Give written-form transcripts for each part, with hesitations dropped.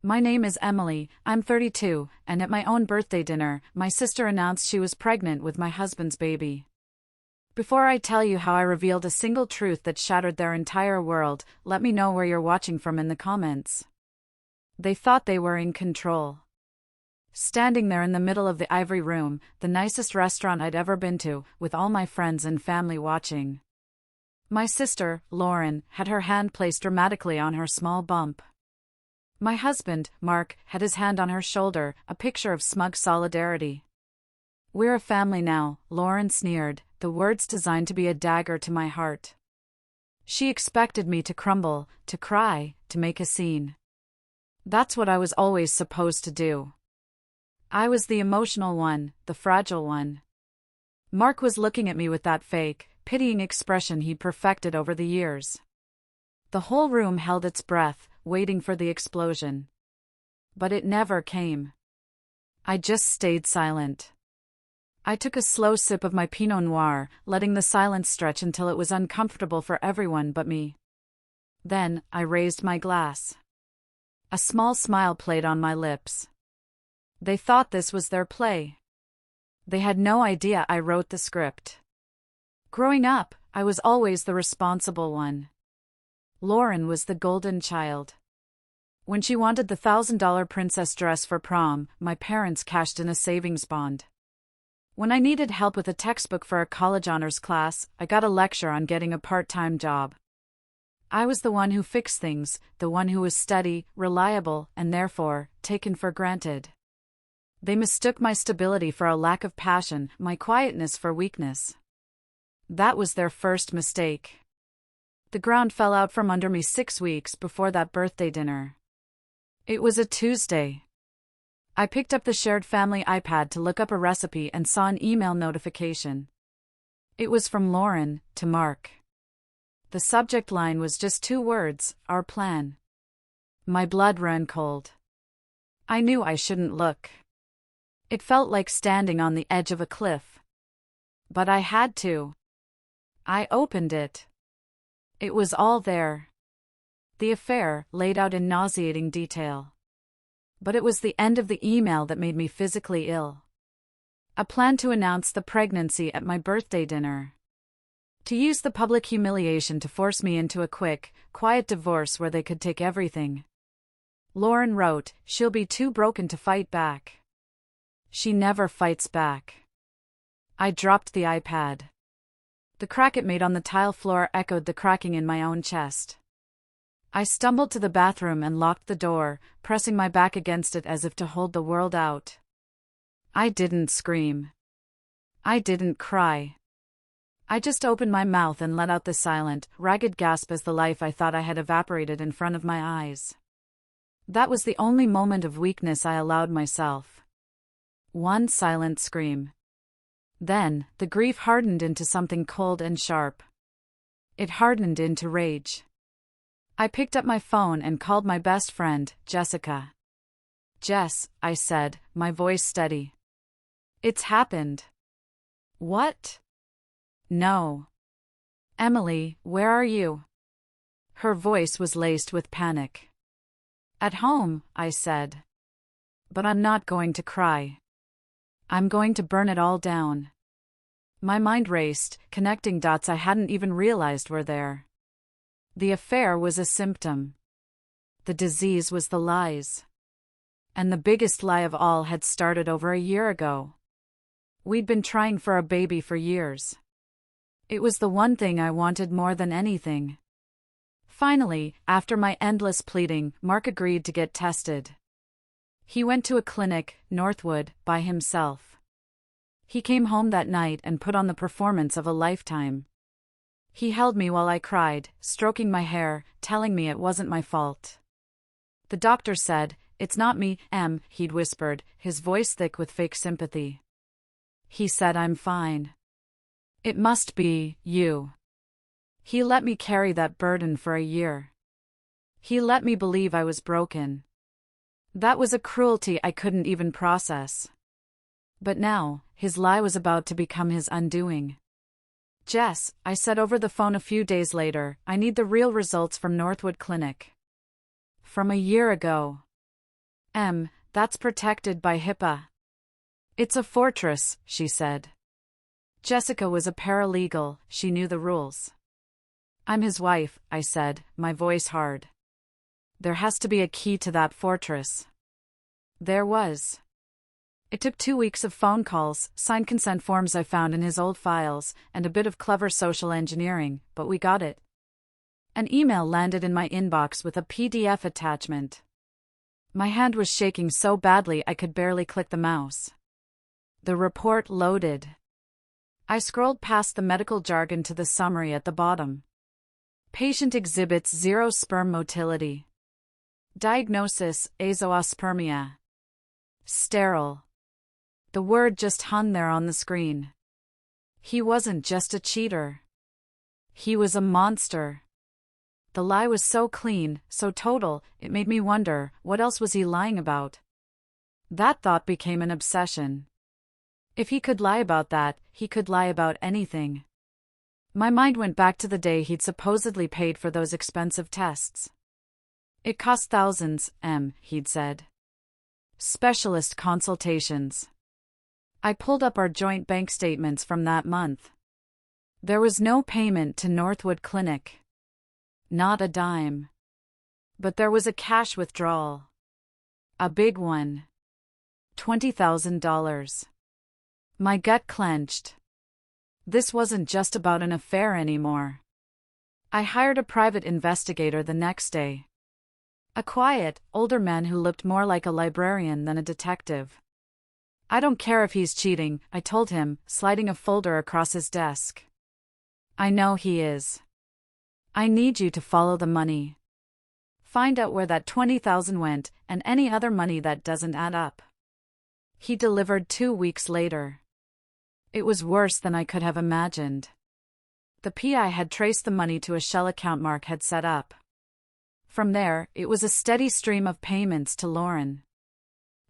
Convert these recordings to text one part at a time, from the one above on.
My name is Emily, I'm 32, and at my own birthday dinner, my sister announced she was pregnant with my husband's baby. Before I tell you how I revealed a single truth that shattered their entire world, let me know where you're watching from in the comments. They thought they were in control. Standing there in the middle of the Ivory Room, the nicest restaurant I'd ever been to, with all my friends and family watching. My sister, Lauren, had her hand placed dramatically on her small bump. My husband, Mark, had his hand on her shoulder, a picture of smug solidarity. "We're a family now," Lauren sneered, the words designed to be a dagger to my heart. She expected me to crumble, to cry, to make a scene. That's what I was always supposed to do. I was the emotional one, the fragile one. Mark was looking at me with that fake, pitying expression he'd perfected over the years. The whole room held its breath, waiting for the explosion. But it never came. I just stayed silent. I took a slow sip of my Pinot Noir, letting the silence stretch until it was uncomfortable for everyone but me. Then, I raised my glass. A small smile played on my lips. They thought this was their play. They had no idea I wrote the script. Growing up, I was always the responsible one. Lauren was the golden child. When she wanted the $1,000 princess dress for prom, my parents cashed in a savings bond. When I needed help with a textbook for a college honors class, I got a lecture on getting a part-time job. I was the one who fixed things, the one who was steady, reliable, and therefore, taken for granted. They mistook my stability for a lack of passion, my quietness for weakness. That was their first mistake. The ground fell out from under me 6 weeks before that birthday dinner. It was a Tuesday. I picked up the shared family iPad to look up a recipe and saw an email notification. It was from Lauren, to Mark. The subject line was just 2 words, our plan. My blood ran cold. I knew I shouldn't look. It felt like standing on the edge of a cliff. But I had to. I opened it. It was all there. The affair, laid out in nauseating detail. But it was the end of the email that made me physically ill. A plan to announce the pregnancy at my birthday dinner. To use the public humiliation to force me into a quick, quiet divorce where they could take everything. Lauren wrote, "She'll be too broken to fight back." She never fights back. I dropped the iPad. The crack it made on the tile floor echoed the cracking in my own chest. I stumbled to the bathroom and locked the door, pressing my back against it as if to hold the world out. I didn't scream. I didn't cry. I just opened my mouth and let out the silent, ragged gasp as the life I thought I had evaporated in front of my eyes. That was the only moment of weakness I allowed myself. One silent scream. Then, the grief hardened into something cold and sharp. It hardened into rage. I picked up my phone and called my best friend, Jessica. "Jess," I said, my voice steady. "It's happened." "What?" "No." "Emily, where are you?" Her voice was laced with panic. "At home," I said. "But I'm not going to cry. I'm going to burn it all down." My mind raced, connecting dots I hadn't even realized were there. The affair was a symptom. The disease was the lies. And the biggest lie of all had started over a year ago. We'd been trying for a baby for years. It was the one thing I wanted more than anything. Finally, after my endless pleading, Mark agreed to get tested. He went to a clinic, Northwood, by himself. He came home that night and put on the performance of a lifetime. He held me while I cried, stroking my hair, telling me it wasn't my fault. The doctor said, "It's not me, Em," he'd whispered, his voice thick with fake sympathy. He said I'm fine. It must be you. He let me carry that burden for a year. He let me believe I was broken. That was a cruelty I couldn't even process. But now, his lie was about to become his undoing. "Jess," I said over the phone a few days later, "I need the real results from Northwood Clinic. From a year ago. That's protected by HIPAA. It's a fortress, she said. Jessica was a paralegal, she knew the rules. I'm his wife, I said, my voice hard. There has to be a key to that fortress. There was. It took 2 weeks of phone calls, signed consent forms I found in his old files, and a bit of clever social engineering, but we got it. An email landed in my inbox with a PDF attachment. My hand was shaking so badly I could barely click the mouse. The report loaded. I scrolled past the medical jargon to the summary at the bottom. Patient exhibits zero sperm motility. Diagnosis, azoospermia. Sterile. The word just hung there on the screen. He wasn't just a cheater. He was a monster. The lie was so clean, so total, it made me wonder, what else was he lying about? That thought became an obsession. If he could lie about that, he could lie about anything. My mind went back to the day he'd supposedly paid for those expensive tests. It cost thousands, he'd said. Specialist consultations. I pulled up our joint bank statements from that month. There was no payment to Northwood Clinic. Not a dime. But there was a cash withdrawal. A big one. $20,000. My gut clenched. This wasn't just about an affair anymore. I hired a private investigator the next day. A quiet, older man who looked more like a librarian than a detective. I don't care if he's cheating, I told him, sliding a folder across his desk. I know he is. I need you to follow the money. Find out where that $20,000 went, and any other money that doesn't add up. He delivered 2 weeks later. It was worse than I could have imagined. The PI had traced the money to a shell account Mark had set up. From there, it was a steady stream of payments to Lauren.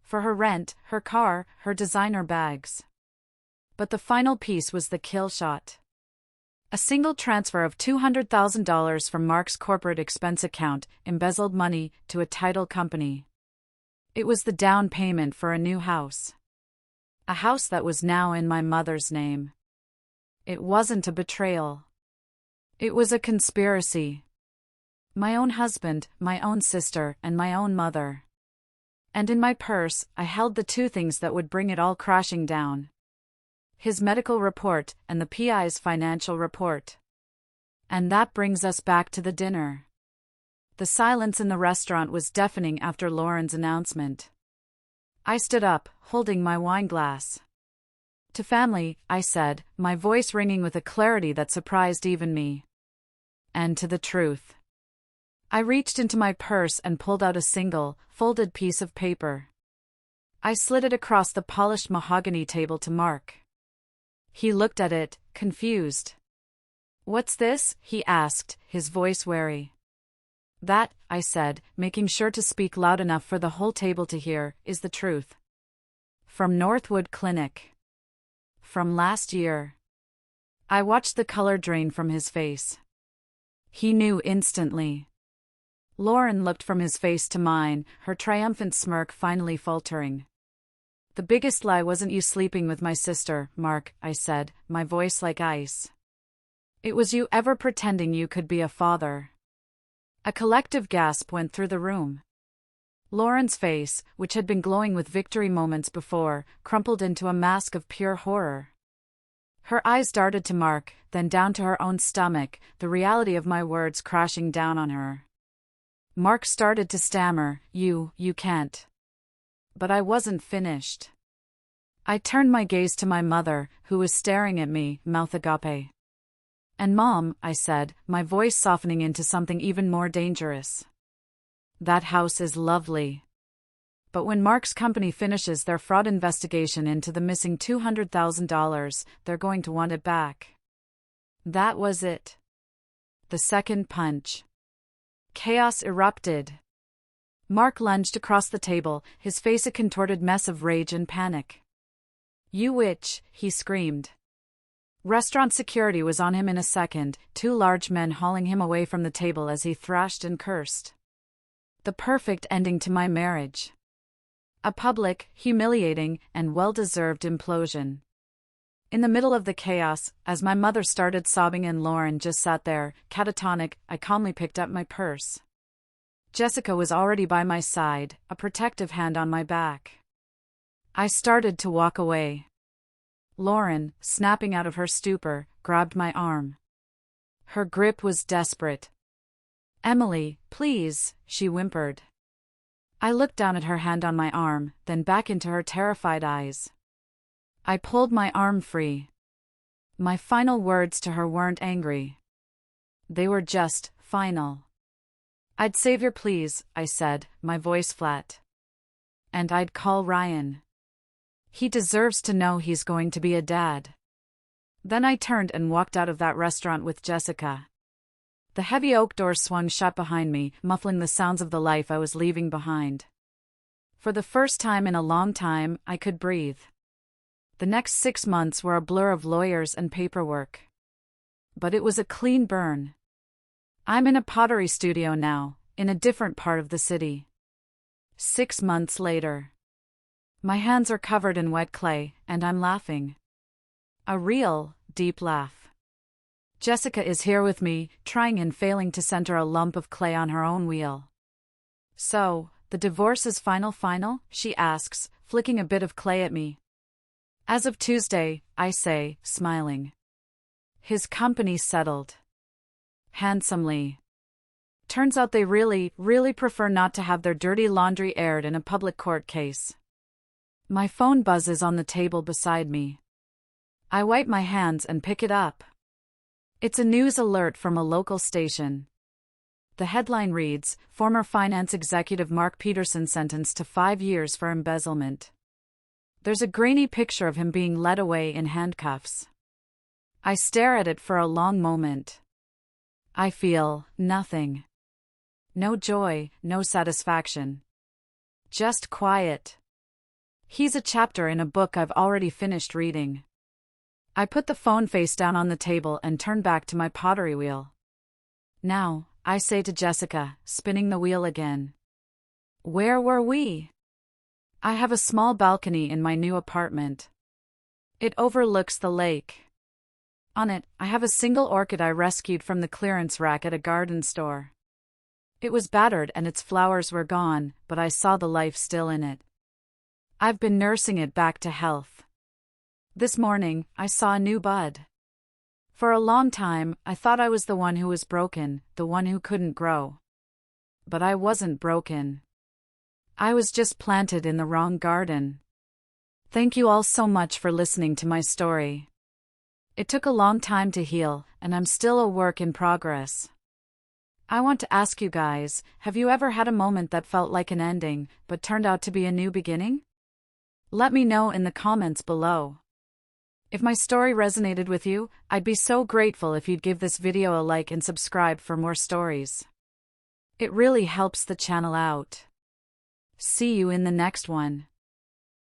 For her rent, her car, her designer bags. But the final piece was the kill shot. A single transfer of $200,000 from Mark's corporate expense account, embezzled money, to a title company. It was the down payment for a new house. A house that was now in my mother's name. It wasn't a betrayal. It was a conspiracy. My own husband, my own sister, and my own mother. And in my purse, I held the two things that would bring it all crashing down. His medical report and the PI's financial report. And that brings us back to the dinner. The silence in the restaurant was deafening after Lauren's announcement. I stood up, holding my wine glass. To family, I said, my voice ringing with a clarity that surprised even me. And to the truth. I reached into my purse and pulled out a single, folded piece of paper. I slid it across the polished mahogany table to Mark. He looked at it, confused. "What's this?" he asked, his voice wary. "That," I said, making sure to speak loud enough for the whole table to hear, "is the truth. From Northwood Clinic. From last year." I watched the color drain from his face. He knew instantly. Lauren looked from his face to mine, her triumphant smirk finally faltering. "The biggest lie wasn't you sleeping with my sister, Mark," I said, my voice like ice. "It was you ever pretending you could be a father." A collective gasp went through the room. Lauren's face, which had been glowing with victory moments before, crumpled into a mask of pure horror. Her eyes darted to Mark, then down to her own stomach, the reality of my words crashing down on her. Mark started to stammer, You can't." But I wasn't finished. I turned my gaze to my mother, who was staring at me, mouth agape. "And Mom," I said, my voice softening into something even more dangerous. "That house is lovely. But when Mark's company finishes their fraud investigation into the missing $200,000, they're going to want it back." That was it. The second punch. Chaos erupted. Mark lunged across the table, his face a contorted mess of rage and panic. "You witch," he screamed. Restaurant security was on him in a second, two large men hauling him away from the table as he thrashed and cursed. The perfect ending to my marriage. A public, humiliating, and well-deserved implosion. In the middle of the chaos, as my mother started sobbing and Lauren just sat there, catatonic, I calmly picked up my purse. Jessica was already by my side, a protective hand on my back. I started to walk away. Lauren, snapping out of her stupor, grabbed my arm. Her grip was desperate. "Emily, please," she whimpered. I looked down at her hand on my arm, then back into her terrified eyes. I pulled my arm free. My final words to her weren't angry. They were just final. "I'd save your please," I said, my voice flat. "And I'd call Ryan. He deserves to know he's going to be a dad." Then I turned and walked out of that restaurant with Jessica. The heavy oak doors swung shut behind me, muffling the sounds of the life I was leaving behind. For the first time in a long time, I could breathe. The next 6 months were a blur of lawyers and paperwork. But it was a clean burn. I'm in a pottery studio now, in a different part of the city. 6 months later. My hands are covered in wet clay, and I'm laughing. A real, deep laugh. Jessica is here with me, trying and failing to center a lump of clay on her own wheel. "So, the divorce is final?" she asks, flicking a bit of clay at me. "As of Tuesday," I say, smiling. His company settled. Handsomely. Turns out they really prefer not to have their dirty laundry aired in a public court case. My phone buzzes on the table beside me. I wipe my hands and pick it up. It's a news alert from a local station. The headline reads, "Former finance executive Mark Peterson sentenced to 5 years for embezzlement." There's a grainy picture of him being led away in handcuffs. I stare at it for a long moment. I feel nothing. No joy, no satisfaction. Just quiet. He's a chapter in a book I've already finished reading. I put the phone face down on the table and turn back to my pottery wheel. "Now," I say to Jessica, spinning the wheel again. "Where were we?" I have a small balcony in my new apartment. It overlooks the lake. On it, I have a single orchid I rescued from the clearance rack at a garden store. It was battered and its flowers were gone, but I saw the life still in it. I've been nursing it back to health. This morning, I saw a new bud. For a long time, I thought I was the one who was broken, the one who couldn't grow. But I wasn't broken. I was just planted in the wrong garden. Thank you all so much for listening to my story. It took a long time to heal, and I'm still a work in progress. I want to ask you guys, have you ever had a moment that felt like an ending, but turned out to be a new beginning? Let me know in the comments below. If my story resonated with you, I'd be so grateful if you'd give this video a like and subscribe for more stories. It really helps the channel out. See you in the next one.